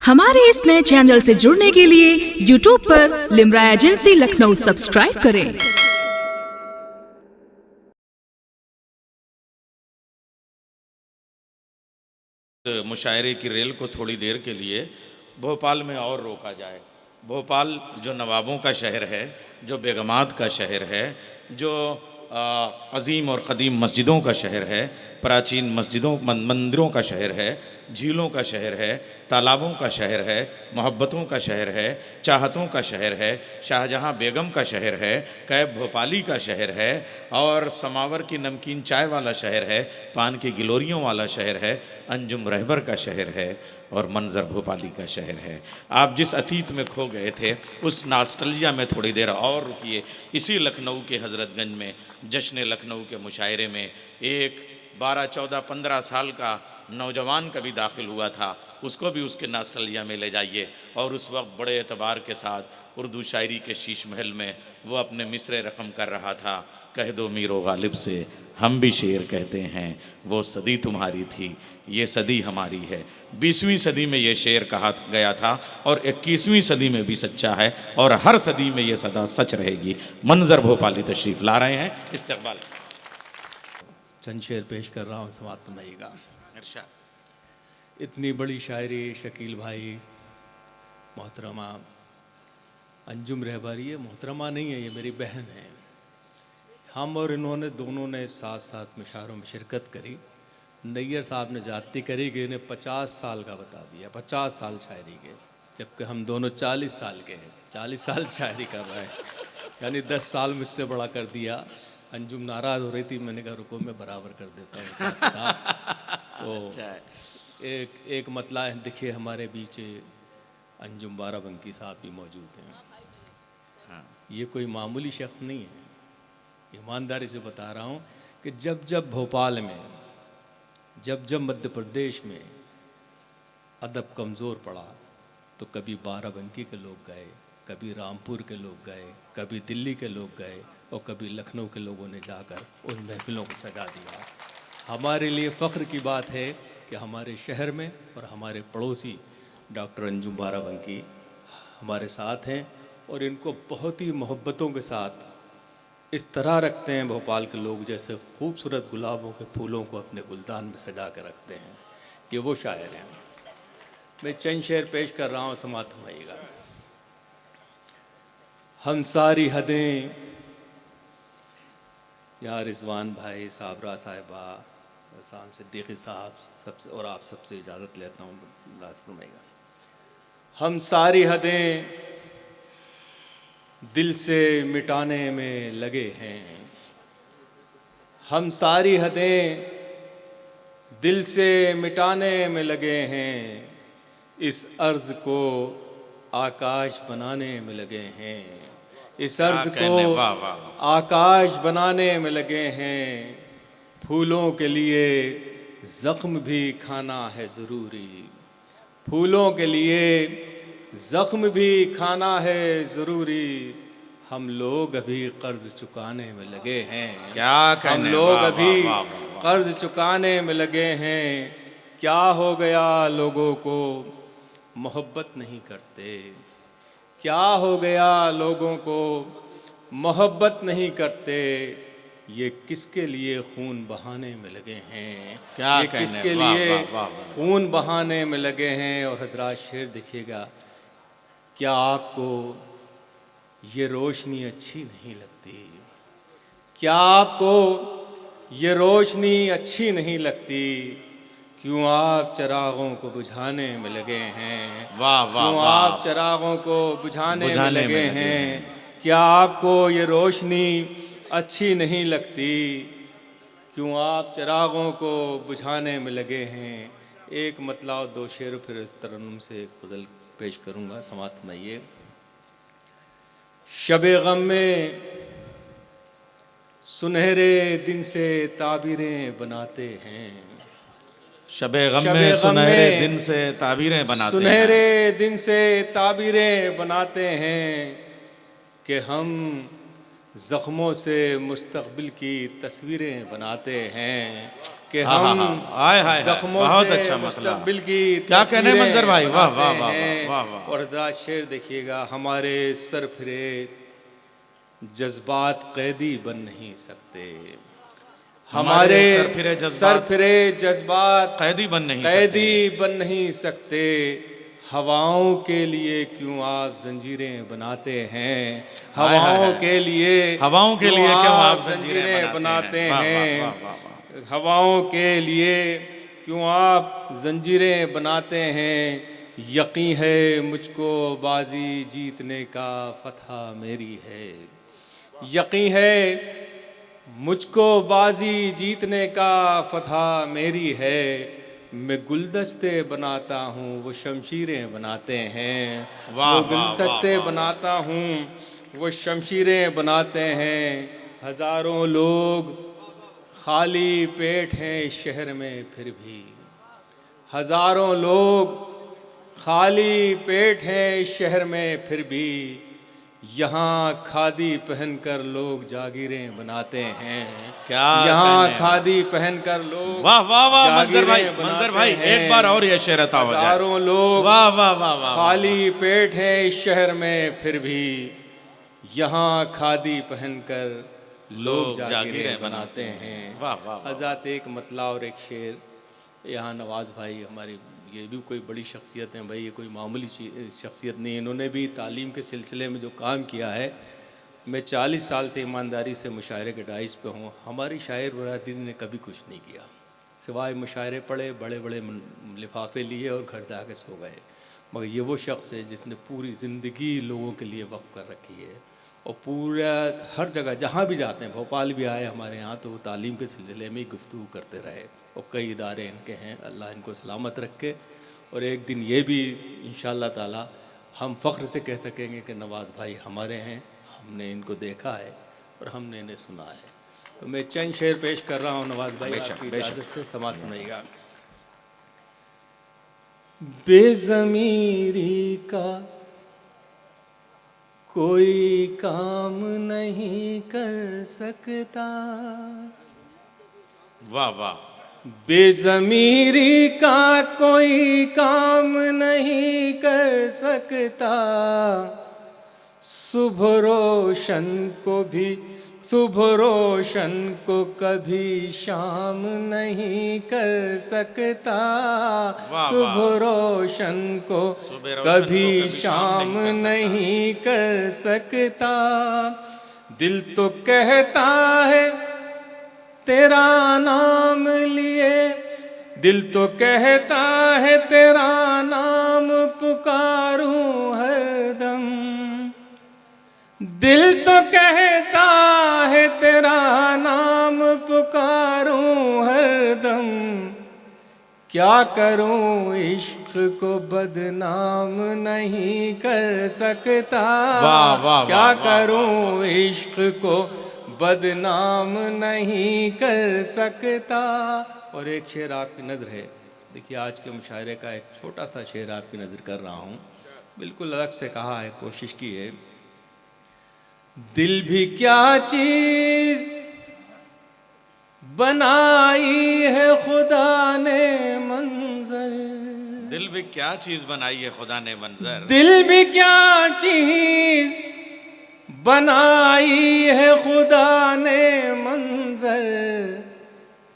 हमारे इस नए चैनल से जुड़ने के लिए YouTube पर लिम्रा एजेंसी लखनऊ सब्सक्राइब करें। मुशायरे की रेल को थोड़ी देर के लिए भोपाल में और रोका जाए। भोपाल जो नवाबों का शहर है, जो बेगमात का शहर है, जो अज़ीम और क़दीम मस्जिदों का शहर है, प्राचीन मस्जिदों मंदिरों का शहर है, झीलों का शहर है, तालाबों का शहर है, मोहब्बतों का शहर है, चाहतों का शहर है, शाहजहां बेगम का शहर है, कैब भोपाली का शहर है, और समावर की नमकीन चाय वाला शहर है, पान की गिलोरियों वाला शहर है, अंजुम रहबर का शहर है और मंजर भोपाली का शहर है। आप जिस अतीत में खो गए थे उस नास्टल्जिया में थोड़ी देर और रुकिए। इसी लखनऊ के हज़रतगंज में जश्न लखनऊ के मुशायरे में एक 12, 14, 15 साल का नौजवान कभी दाखिल हुआ था, उसको भी उसके नास्टल्जिया में ले जाइए। और उस वक्त बड़े एतबार के साथ उर्दू शायरी के शीश महल में वो अपने मिसरे रकम कर रहा था। कह दो मीरो गालिब से हम भी शेर कहते हैं, वो सदी तुम्हारी थी ये सदी हमारी है। 20वीं सदी में ये शेर कहा गया था और 21वीं सदी में भी सच्चा है और हर सदी में ये सदा सच रहेगी। मंजर भोपाली तशरीफ़ ला रहे हैं, इस्तकबाल। चंद शेर पेश कर रहा हूँ, समात फरमाइएगा। इरशाद। इतनी बड़ी शायरी शकील भाई, मोहतरमा अंजुम रहबर, ये मोहतरमा नहीं है, ये मेरी बहन है। हम और इन्होंने दोनों ने साथ साथ मुशायरों में शिरकत करी। नैयर साहब ने जाती करी कि इन्हें 50 साल का बता दिया, 50 साल शायरी के, जबकि हम दोनों 40 साल के हैं। 40 साल शायरी कर रहे हैं, यानी 10 साल मुझसे बड़ा कर दिया। अंजुम नाराज़ हो रही थी, मैंने कहा रुको मैं बराबर कर देता हूँ हिसाब किताब। तो एक मतला है, देखिए हमारे बीच अंजुम बाराबंकी साहब भी मौजूद हैं। ये कोई मामूली शख्स नहीं है, ईमानदारी से बता रहा हूँ कि जब भोपाल में, जब मध्य प्रदेश में अदब कमज़ोर पड़ा तो कभी बाराबंकी के लोग गए, कभी रामपुर के लोग गए, कभी दिल्ली के लोग गए और कभी लखनऊ के लोगों ने जाकर उन महफिलों को सजा दिया। हमारे लिए फ़ख्र की बात है कि हमारे शहर में और हमारे पड़ोसी डॉक्टर अंजुम बाराबंकी हमारे साथ हैं और इनको बहुत ही मोहब्बतों के साथ इस तरह रखते हैं भोपाल के लोग जैसे खूबसूरत गुलाबों के फूलों को अपने गुलदान में सजा कर रखते हैं। ये वो शायर हैं। मैं चंद शेर पेश कर रहा हूँ, समात फरमाइएगा। हम सारी हदें, यहाँ रिजवान भाई, साबरा साहिबा, शाम सिद्दीकी साहब सबसे और आप सबसे इजाज़त लेता हूँ, लाज़िम फरमाइएगा। हम सारी हदें दिल से मिटाने में लगे हैं, हम सारी हदें दिल से मिटाने में लगे हैं, इस अर्ज़ को आकाश बनाने में लगे हैं, इस अर्ज़ को आकाश बनाने में लगे हैं। फूलों के लिए ज़ख्म भी खाना है ज़रूरी, फूलों के लिए ज़ख्म भी खाना है ज़रूरी, हम लोग अभी कर्ज़ चुकाने में लगे हैं। क्या हम लोग अभी कर्ज़ चुकाने में लगे हैं। क्या हो गया लोगों को मोहब्बत नहीं करते, क्या हो गया लोगों को मोहब्बत नहीं करते, ये किसके लिए खून बहाने में लगे हैं, क्या ये किसके लिए खून बहाने में लगे हैं। और हजरात शेर देखिएगा, क्या आपको ये रोशनी अच्छी नहीं लगती, क्या आपको ये रोशनी अच्छी नहीं लगती, क्यों आप चिरागों को बुझाने में लगे हैं, क्यों आप चिरागों को बुझाने में लगे हैं। क्या आपको ये रोशनी अच्छी नहीं लगती, क्यों आप चिरागों को बुझाने में लगे हैं। एक मतला और 2 शेर फिर इस तरन्नुम से एक गज़ल पेश करूँगा, समात फरमाइए। शबे गम में सुनहरे दिन से ताबीरें बनाते हैं, शबे गम में सुनहरे दिन से ताबीरें बनाते हैं, सुनहरे दिन से ताबीरें बनाते हैं कि हम ज़ख्मों से मुस्तक़बिल की तस्वीरें बनाते हैं, कि हाँ, हाँ, हम हाँ, हाय, हाय, जख्मों बहुत से अच्छा मसला। मुस्तकबिल की क्या कहने तस्वीरें मंजर भाई, वाह, वाह, बनाते वाह, हैं। वाह, वाह। और हजरात शेर देखिएगा, हमारे सरफिरे जज्बात कैदी बन नहीं सकते, हमारे सरफिरे जज्बात कैदी बन नहीं कैदी सकते। बन नहीं सकते। हवाओं के लिए क्यों आप जंजीरें बनाते हैं, हाय, हाय, हवाओं हाय। के लिए हवाओं के लिए क्यों आप जंजीरें जंजीरें बनाते वाह, वाह, हैं, वाह, वाह, वाह। हवाओं के लिए क्यों आप जंजीरें बनाते हैं। यकीन है मुझको बाजी जीतने का, फतह मेरी है। यकीन है मुझको बाजी जीतने का, फतह मेरी है। मैं गुलदस्ते बनाता हूँ, वो शमशीरें बनाते हैं। वाह, वो वाह, वाह, गुलदस्ते वाह, वाह। बनाता हूँ, वो शमशीरें बनाते हैं। हजारों लोग खाली पेट हैं इस शहर में फिर भी, हजारों लोग खाली पेट हैं इस शहर में फिर भी। यहाँ खादी पहनकर लोग जागीरें बनाते हैं, क्या यहाँ कहने, खादी पहनकर लोग वाह, वाह, वाह, मंजर भाई, जागीरें मंजर बनाते भाई, हैं। एक बार और ये शेर अता हो जाए। हजारों लोग वाह, वाह, वाह, वाह, खाली पेट हैं इस शहर में फिर भी, यहाँ खादी पहनकर लोग जागीरें बनाते हैं। वाह, वाह, वाह। हज़ात एक मतला और एक शेर। यहाँ नवाज़ भाई हमारी, ये भी कोई बड़ी शख्सियत हैं भाई, ये कोई मामूली शख्सियत नहीं है। इन्होंने भी तालीम के सिलसिले में जो काम किया है, मैं 40 साल से ईमानदारी से मुशायरे के डाइस पे हूँ। हमारी शायर बरादरी ने कभी कुछ नहीं किया, सिवाय मुशायरे पढ़े, बड़े बड़े लिफाफे लिए और घर जाके सो गए। मगर ये वो शख्स है जिसने पूरी ज़िंदगी लोगों के लिए वक्फ कर रखी है, और पूरा हर जगह जहाँ भी जाते हैं, भोपाल भी आए हमारे यहाँ, तो वो तालीम के सिलसिले में ही गुफ्तगू करते रहे। और कई इदारे इनके हैं, अल्लाह इनको सलामत रखे। और एक दिन ये भी इंशाअल्लाह ताला हम फ़ख्र से कह सकेंगे कि नवाज़ भाई हमारे हैं, हमने इनको देखा है और हमने इन्हें सुना है। तो मैं चंद शेर पेश कर रहा हूँ नवाज़ भाई, आपकी इजाज़त से समाअत सुनाइएगा। बेज़मीरी का कोई काम नहीं कर सकता, वाह, वाह। बेज़मीरी का कोई काम नहीं कर सकता। सुबह रोशन को कभी शाम नहीं कर सकता। सुबह रोशन को कभी शाम नहीं कर सकता। दिल तो कहता है तेरा नाम लिए, दिल तो कहता है तेरा नाम पुकारूं हरदम। दिल तो कहता है तेरा नाम पुकारूं हरदम। क्या करूं इश्क को बदनाम नहीं कर सकता। वाह, वाह, क्या वाह, करूं इश्क को बदनाम नहीं कर सकता। और एक शेर आपकी नज़र है, देखिए आज के मुशायरे का एक छोटा सा शेर आपकी नज़र कर रहा हूँ, बिल्कुल अलग से कहा है, कोशिश की है। दिल भी क्या चीज़ बनाई है खुदा ने मंजर, दिल भी क्या चीज बनाई है खुदा ने मंजर। दिल भी क्या चीज़ बनाई है खुदा ने मंजर।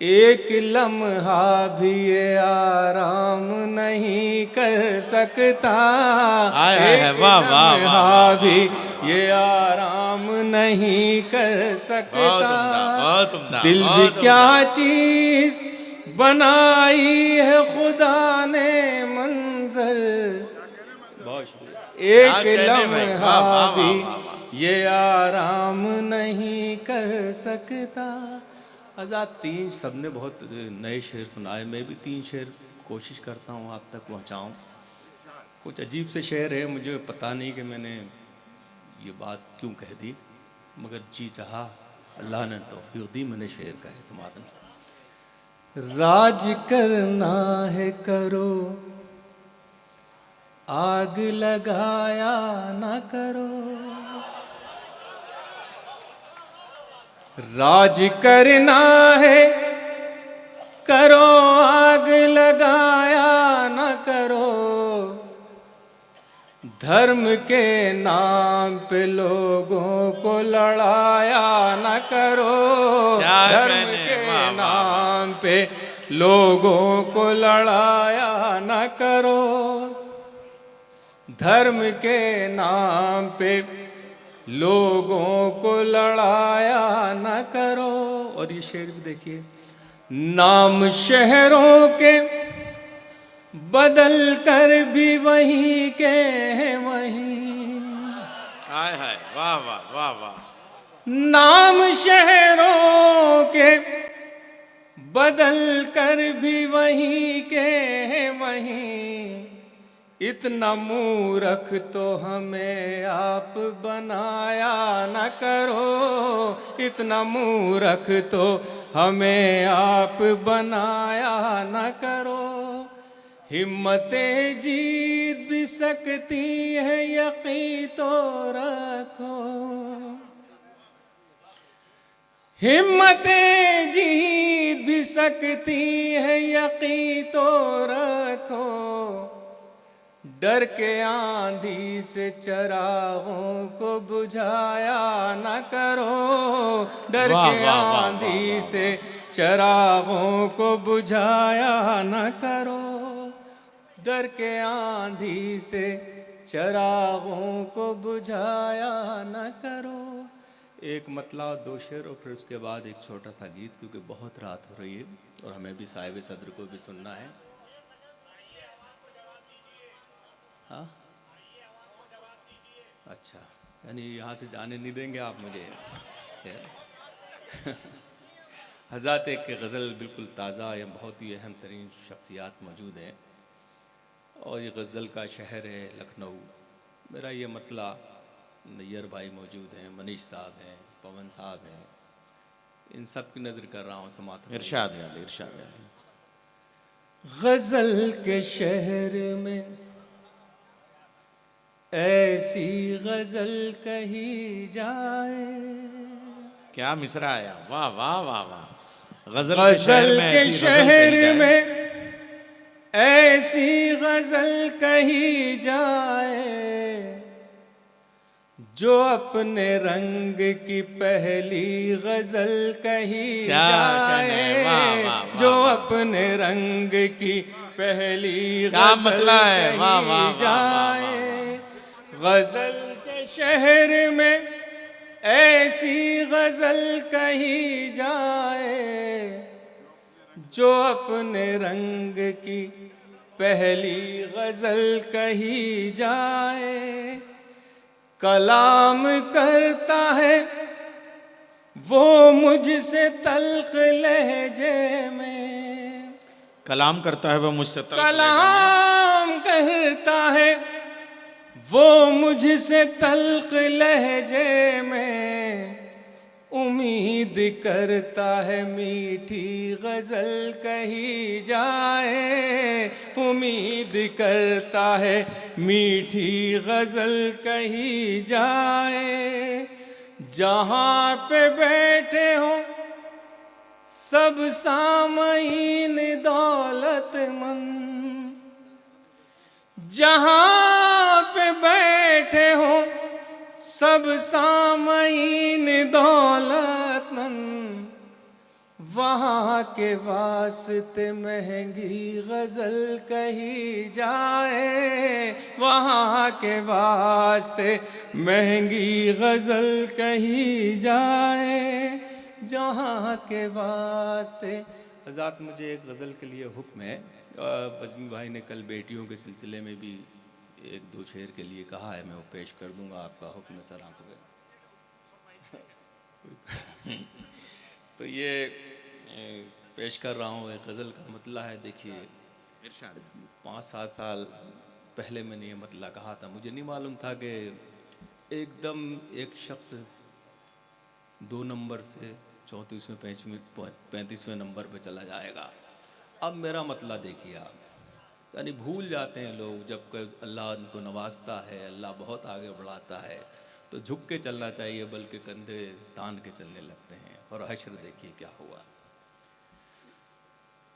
एक लम्हा भी ये आराम नहीं कर सकता। एक लम्हा भी ये आराम नहीं कर सकता। दिल भी क्या चीज़ बनाई है खुदा ने मंजर। बहुत शुक्रिया। एक लम्हा भी ये आराम नहीं कर सकता। आज़ाद तीन सबने बहुत नए शेर सुनाए, मैं भी तीन शेर कोशिश करता हूँ आप तक पहुँचाऊँ। कुछ अजीब से शेर है, मुझे पता नहीं कि मैंने ये बात क्यों कह दी, मगर जी चाहा अल्लाह ने तौफीक दी, मैंने शेर का है समाधन। राज करना है करो, आग लगाया ना करो। राज करना है करो आग लगाया न करो, धर्म के नाम पे लोगों को लड़ाया न करो, धर्म के नाम पे लोगों को लड़ाया न करो, धर्म के नाम पे लोगों को लड़ाया न करो। और ये शेर भी देखिए, नाम शहरों के बदल कर भी वही के हैं वही। हाय हाय, वाह वाह वाह वाह। नाम शहरों के बदल कर भी वही के हैं वही, इतना मूर्ख तो हमें आप बनाया न करो, इतना मूर्ख तो हमें आप बनाया न करो। हिम्मतें जीत भी सकती है यकीन तो रखो, हिम्मतें जीत भी सकती है यकीन तो रखो, डर के आंधी से चरागों को बुझाया न करो, डर के आंधी से चरागों को बुझाया न करो, डर के आंधी से चरागों को बुझाया न करो। एक मतला, दो शेर और फिर उसके बाद एक छोटा सा गीत, क्योंकि बहुत रात हो रही है और हमें भी साहिब सदर को भी सुनना है। हाँ अच्छा, यानी यहाँ से जाने नहीं देंगे आप मुझे। हज़रत एक गज़ल बिल्कुल ताज़ा, या बहुत ही अहम तरीन शख्सियात मौजूद हैं और ये गज़ल का शहर है लखनऊ। मेरा ये मतला, नैयर भाई मौजूद हैं, मनीष साहब हैं, पवन साहब हैं, इन सब की नज़र कर रहा हूँ समात में। इरशाद है, इरशाद है। गज़ल के शहर में ऐसी गज़ल कही जाए, क्या मिसरा आया, वाह वाह वाह वाह। गज़ल के शहर में ऐसी गज़ल कही जाए, जो अपने रंग की पहली गज़ल कही जाए, जो अपने रंग की पहली गज़ल कही जाए। गज़ल के शहर में ऐसी गज़ल कही जाए, जो अपने रंग की पहली गज़ल कही जाए। कलाम करता है वो मुझसे तल्ख लहजे में, कलाम करता है वो मुझसे तल्ख, कलाम कहता है वो मुझसे तल्ख लहजे में, उम्मीद करता है मीठी गज़ल कही जाए, उम्मीद करता है मीठी गज़ल कही जाए। जहाँ पे बैठे हो सब सामईन दौलतमंद, जहाँ पे बैठे हो सब सामईन दौलतमंद, वहाँ के वास्ते महंगी गज़ल कही जाए, वहाँ के वास्ते महंगी गज़ल कही जाए, जहाँ के वास्ते। हज़रत मुझे एक गज़ल के लिए हुक्म है, बज़मी भाई ने कल बेटियों के सिलसिले में भी एक दो शेर के लिए कहा है, मैं वो पेश कर दूंगा, आपका हुक्म सर आंखों पे। तो ये पेश कर रहा हूँ। एक गज़ल का मतला है, देखिए 5-7 साल पहले मैंने ये मतला कहा था। मुझे नहीं मालूम था कि एकदम एक शख्स 2 नंबर से 34वें 35वें नंबर पे चला जाएगा। अब मेरा मतला देखिए आप, यानी भूल जाते हैं लोग, जब अल्लाह उनको नवाजता है, अल्लाह बहुत आगे बढ़ाता है, तो झुक के चलना चाहिए, बल्कि कंधे तान के चलने लगते हैं। और हश्र देखिए क्या हुआ।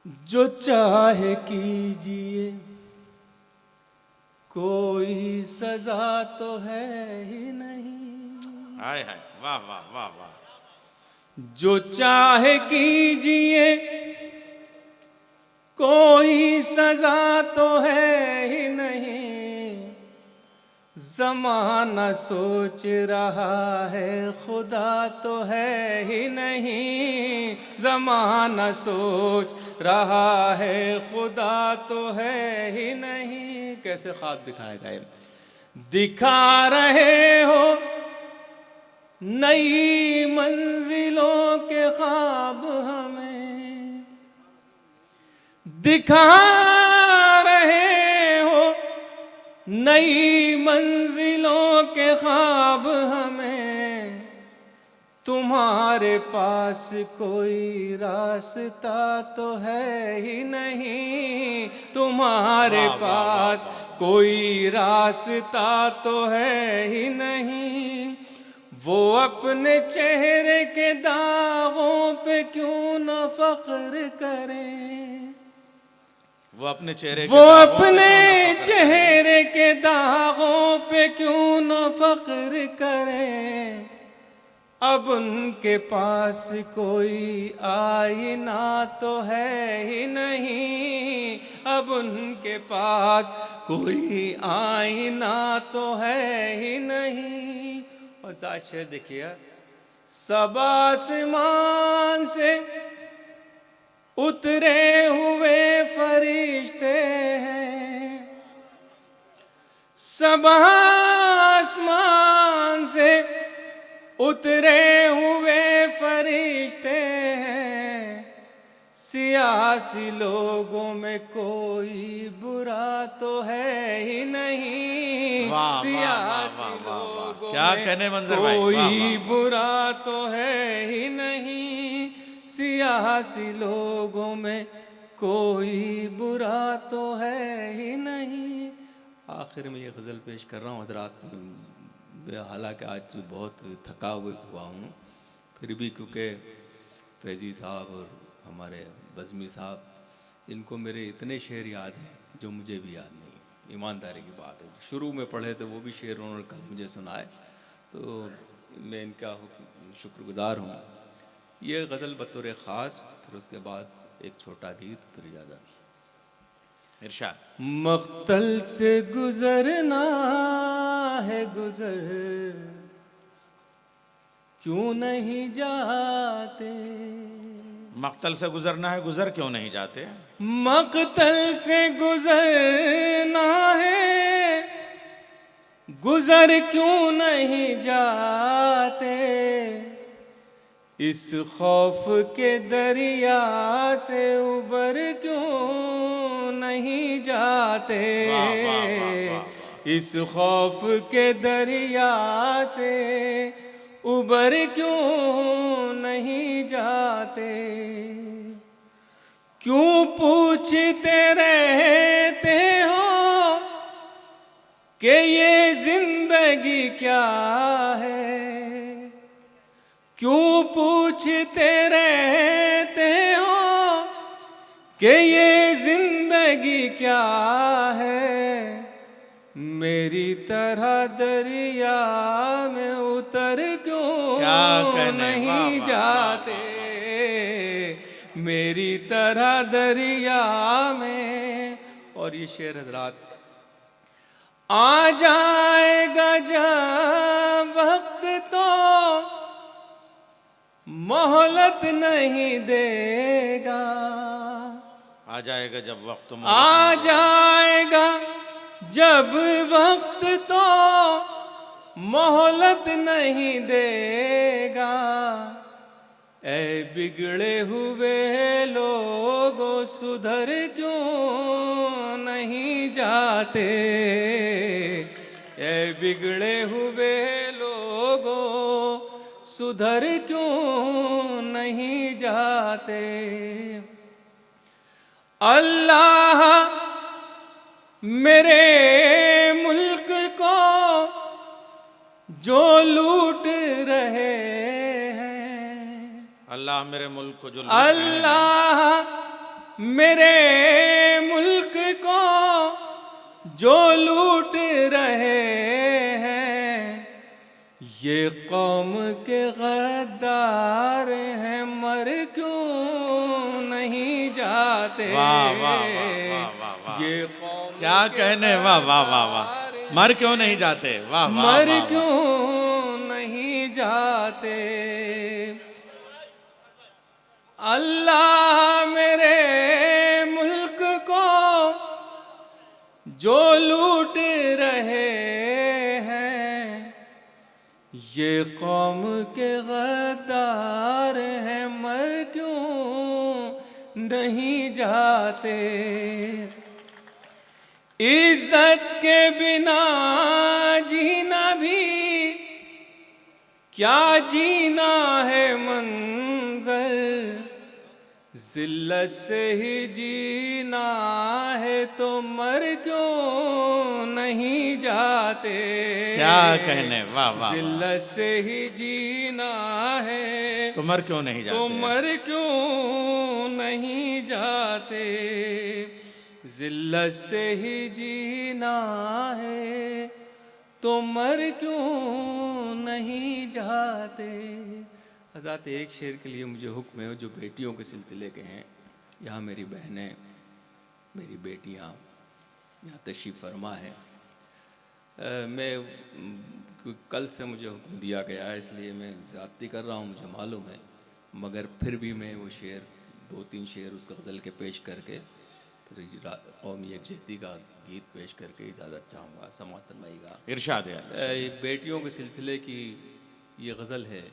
जो चाहे कीजिए, कोई सजा तो है ही नहीं। हाय हाय, वाह वाह वाह वाह। जो चाहे कीजिए, कोई सजा तो है ही नहीं। ज़माना सोच रहा है, खुदा तो है ही नहीं। ज़माना सोच रहा है, खुदा तो है ही नहीं। कैसे ख्वाब दिखाएगा ये? दिखा रहे हो नई मंजिलों के ख्वाब हमें, दिखा रहे हो नई मंजिलों के ख्वाब हमें। तुम्हारे पास कोई रास्ता तो है ही नहीं। तुम्हारे वाह, वाह, वाह, पास वाह। कोई रास्ता तो है ही नहीं। वो अपने चेहरे के दागों पे क्यों न फख्र करें। वो अपने चेहरे वो अपने चेहरे के दागों पे क्यों न फख्र करें। अब उनके पास कोई आईना तो है ही नहीं। अब उनके पास कोई आईना तो है ही नहीं। और साथ शेर देखिए, सब आसमान से उतरे हुए फरिश्ते हैं। सब आसमान से उतरे हुए फरिश्ते हैं। सियासी लोगों में कोई बुरा तो है ही नहीं। वाह, सियासी वाह, वाह, वाह, वाह। लोगों क्या में कहने मंजर भाई, वाह, कोई वाह। बुरा तो है ही नहीं। सियासी लोगों में कोई बुरा तो है ही नहीं। आखिर में ये गज़ल पेश कर रहा हूँ हज़रात। हालांकि आज बहुत थका हुआ हूँ, फिर भी क्योंकि फैज़ी साहब और हमारे बज़मी साहब, इनको मेरे इतने शेर याद हैं जो मुझे भी याद नहीं। ईमानदारी की बात है, शुरू में पढ़े थे वो भी शेर उन्होंने कल मुझे सुनाए, तो मैं इनका शुक्रगुजार हूँ। ये गज़ल बतौर ख़ास, फिर उसके बाद एक छोटा गीत, फिर इजाज़त। इरशाद। मख्तल से गुजरना है गुजर, क्यों नहीं जाते। मक्तल से गुजरना है, गुजर क्यों नहीं जाते। मख्तल से गुजरना है, गुजर क्यों नहीं जाते। इस खौफ के दरिया से उबर क्यों नहीं जाते। वाह, वाह, वाह, वाह। इस खौफ के दरिया से उबर क्यों नहीं जाते। क्यों पूछते रहते हो कि ये जिंदगी क्या है। क्यों पूछते रहते हो कि ये जिंदगी क्या है। मेरी तरह दरिया में उतर क्यों नहीं वाह, वाह, जाते। मेरी तरह दरिया में। और ये शेर हजरात, आ जाएगा जब वक्त तो मोहलत नहीं देगा। आ जाएगा जब वक्त, आ जाएगा जब वक्त तो मोहलत नहीं देगा। ऐ बिगड़े हुए लोगों सुधर क्यों नहीं जाते। ऐ बिगड़े हुए लोगों सुधर क्यों नहीं जाते। अल्लाह मेरे मुल्क को जो लूट रहे हैं। अल्लाह मेरे मुल्क को जो अल्लाह मेरे मुल्क को जो लूट रहे हैं, ये कौम के गद्दार हैं, मर क्यों नहीं जाते। वाह वाह वाह वाह वाह वाह, ये कौम क्या कहने, वाह वाह वाह वाह, मर क्यों नहीं जाते, वाह वाह मर वाह, वाह। क्यों नहीं जाते। अल्लाह मेरे मुल्क को जो लूट रहे हैं, ये कौम के गद्दार हैं, मर क्यों नहीं जाते। इज्जत के बिना जीना भी क्या जीना है मंजर, जिल्लत से ही जीना है तो मर क्यों नहीं जाते। क्या कहने, वाह वाह, जिल्लत से ही जीना है तो मर क्यों नहीं जाते, तो मर क्यों नहीं जाते। जिल्लत से ही जीना है तो मर क्यों नहीं जाते। हज़रत एक शेर के लिए मुझे हुक्म है जो बेटियों के सिलसिले के हैं। यहाँ मेरी बहनें, मेरी बेटियाँ यहाँ तशरीफ़ फरमा है। मैं कल से मुझे हुक्म दिया गया है, इसलिए मैं ज़्यादती कर रहा हूँ, मुझे मालूम है, मगर फिर भी मैं वो शेर, 2-3 शेर उसको गज़ल के पेश करके फिर कौमी यकजहती का गीत पेश करके इजाज़त चाहूँगा। समाअत फरमाइएगा। इरशाद है। बेटियों के सिलसिले की ये गज़ल है।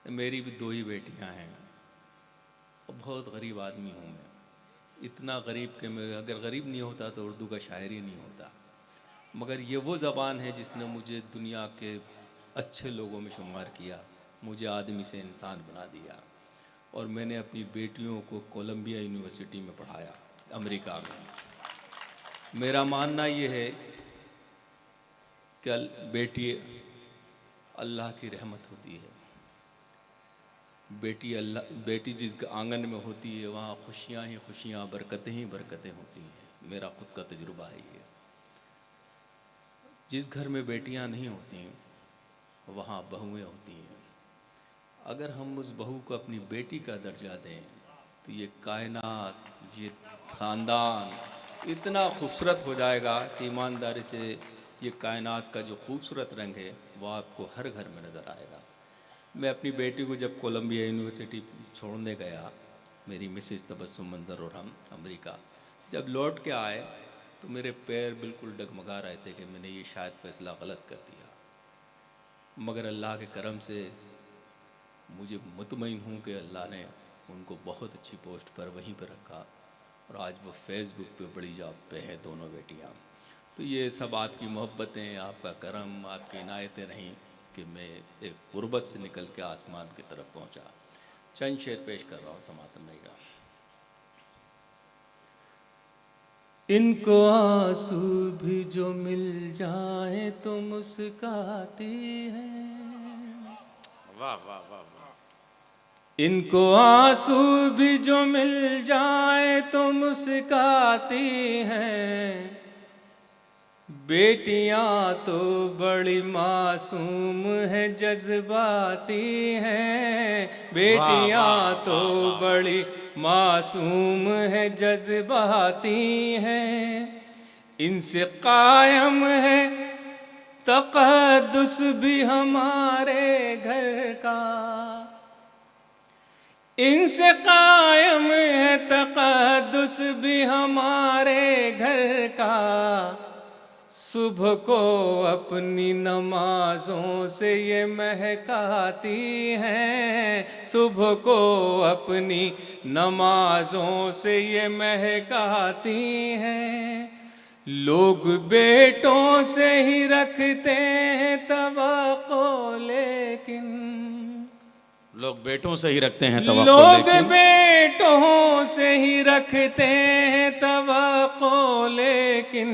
मेरी भी 2 ही बेटियां हैं और बहुत गरीब आदमी हूँ मैं, इतना गरीब कि मैं अगर गरीब नहीं होता तो उर्दू का शायर ही नहीं होता। मगर ये वो ज़बान है जिसने मुझे दुनिया के अच्छे लोगों में शुमार किया, मुझे आदमी से इंसान बना दिया। और मैंने अपनी बेटियों को कोलंबिया यूनिवर्सिटी में पढ़ाया, अमेरिका में। मेरा मानना ये है कि बेटी अल्लाह की रहमत होती है। बेटी जिस आंगन में होती है वहाँ खुशियाँ ही खुशियाँ, बरकतें ही बरकतें होती हैं। मेरा खुद का तजुर्बा है ये। जिस घर में बेटियाँ नहीं होती वहाँ बहुएँ होती हैं। अगर हम उस बहू को अपनी बेटी का दर्जा दें तो ये कायनात, ये ख़ानदान इतना खूबसूरत हो जाएगा कि ईमानदारी से ये कायनात का जो खूबसूरत रंग है वो आपको हर घर में नज़र आएगा। मैं अपनी बेटी को जब कोलंबिया यूनिवर्सिटी छोड़ने गया, मेरी मिसेस तबस्सुम मंजर और हम अमेरिका, जब लौट के आए तो मेरे पैर बिल्कुल डगमगा रहे थे कि मैंने ये शायद फ़ैसला गलत कर दिया। मगर अल्लाह के करम से मुझे मुतमईन हूँ कि अल्लाह ने उनको बहुत अच्छी पोस्ट पर वहीं पर रखा और आज वो फेसबुक पे बड़ी जॉब पे हैं दोनों बेटियाँ। तो ये सब आपकी मोहब्बतें, आपका करम, आपकी इनायतें रहीं कि मैं एक गुर्बत से निकल के आसमान की तरफ पहुँचा। चंद शेर पेश कर रहा हूँ, समाअत फरमाइएगा। इनको आंसू भी जो मिल जाए तो मुस्काती हैं। वाह वाह वाह वाह। इनको आंसू भी जो मिल जाए तो मुस्काती हैं। बेटियां तो बड़ी मासूम है, जज्बाती हैं। बेटियां तो बड़ी मासूम है, जज्बाती हैं। इनसे कायम है तक़द्दुस भी हमारे घर का। इनसे कायम है तक़द्दुस भी हमारे घर का। सुबह को अपनी नमाजों से ये महकाती हैं। सुबह को अपनी नमाजों से ये महकाती हैं। लोग बेटों से ही रखते हैं तवक्को, लेकिन लोग बेटों से ही रखते हैं तवक्को, लोग लेकिन बेटों से ही रखते हैं तवक्को, लेकिन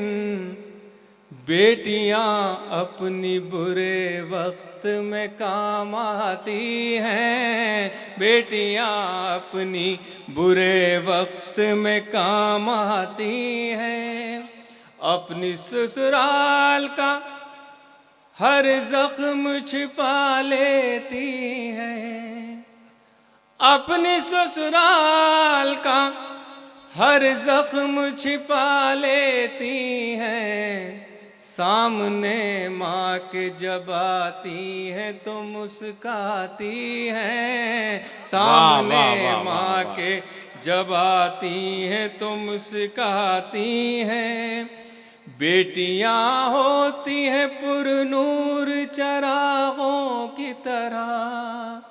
बेटियां अपनी बुरे वक्त में काम आती हैं, बेटियां अपनी बुरे वक्त में काम आती हैं। अपनी ससुराल का हर जख्म छिपा लेती हैं, अपनी ससुराल का हर जख्म छिपा लेती हैं। सामने माँ के जब आती हैं तो मुस्काती हैं, सामने माँ के जब आती हैं तो मुस्काती हैं। बेटियां होती हैं पुरनूर चरागों की तरह,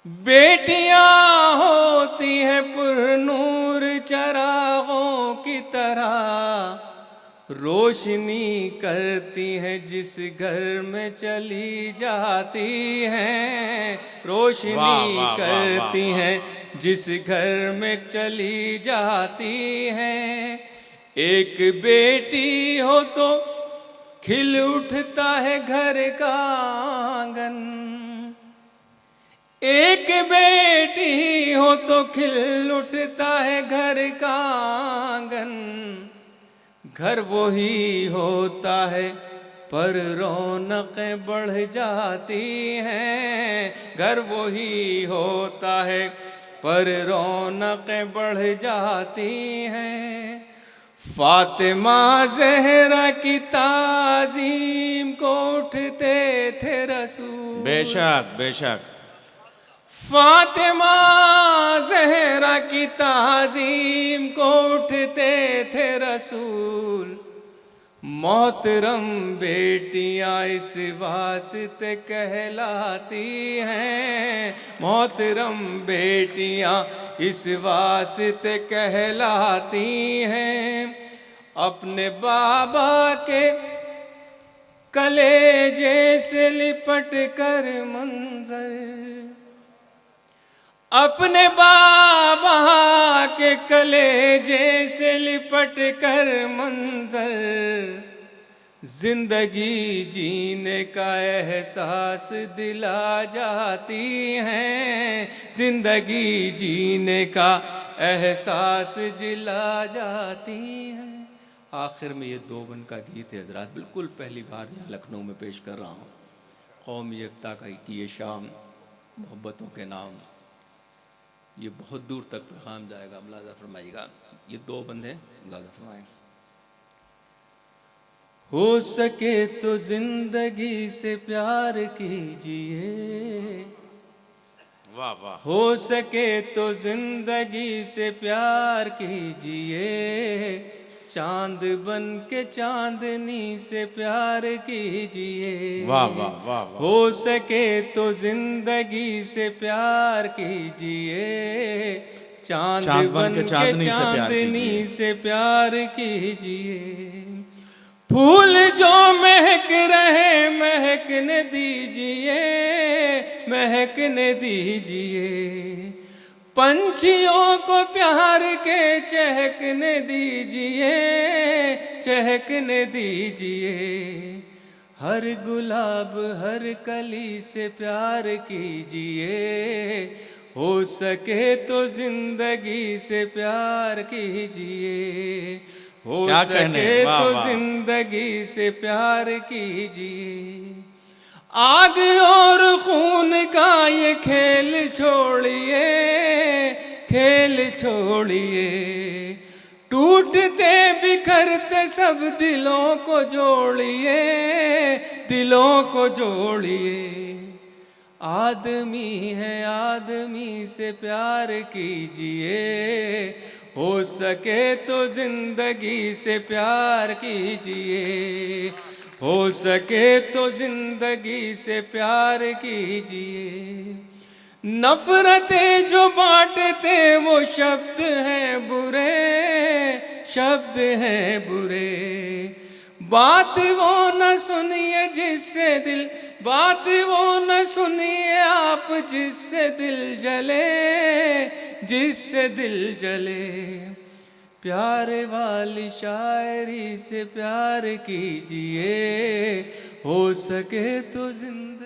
बेटियां होती हैं पुरनूर चरागों की तरह। रोशनी करती हैं जिस घर में चली जाती हैं, रोशनी करती हैं जिस घर में चली जाती हैं। एक बेटी हो तो खिल उठता है घर का आंगन, एक बेटी हो तो खिल उठता है घर का आंगन। घर वो ही होता है पर रौनकें बढ़ जाती हैं, घर वो ही होता है पर रौनकें बढ़ जाती हैं। फातिमा ज़हरा की ताज़ीम को उठते थे रसूल, बेशक बेशक। फातिमा ज़हरा की ताज़ीम को उठते थे रसूल। मोहतरम बेटियां इस वास्ते कहलाती हैं, मोहतरम बेटियां इस वास्ते कहलाती हैं। अपने बाबा के कलेजे से लिपट कर मंजर, अपने बाबा के कलेजे से लिपट कर मंजर। जिंदगी जीने का एहसास दिला जाती हैं, जिंदगी जीने का एहसास दिला जाती हैं। आखिर में ये दो बन का गीत है हजरात, बिल्कुल पहली बार यहाँ लखनऊ में पेश कर रहा हूँ। कौमी एकता का की ये शाम, मोहब्बतों के नाम, ये बहुत दूर तक पैगाम जाएगा, मुलाज़ा फरमाइएगा। ये दो बंदे मुलाज़ा फरमाएं। हो सके तो जिंदगी से प्यार कीजिए, वाह वाह। हो सके तो जिंदगी से प्यार कीजिए, चांद बन के चांदनी से प्यार कीजिए। वाह वाह वाह वाह। हो सके तो जिंदगी से प्यार कीजिए, चांद बन के चांदनी से प्यार कीजिए। फूल जो महक रहे महकने दीजिए, महकने दीजिए। पंछियों को प्यार के चहकने दीजिए, चहकने दीजिए। हर गुलाब हर कली से प्यार कीजिए, हो सके तो जिंदगी से प्यार कीजिए, हो सके तो जिंदगी से प्यार कीजिए। आग और खून का ये खेल छोड़िए, खेल छोड़िए। टूटते बिखरते सब दिलों को जोड़िए, दिलों को जोड़िए। आदमी है आदमी से प्यार कीजिए, हो सके तो जिंदगी से प्यार कीजिए, हो सके तो जिंदगी से प्यार कीजिए। नफरतें जो बांटते वो शब्द हैं बुरे, शब्द हैं बुरे। बात वो न सुनिए जिससे दिल, बात वो न सुनिए आप जिससे दिल जले, जिससे दिल जले। प्यारे वाली शायरी से प्यार कीजिए, हो सके तो जिंदगी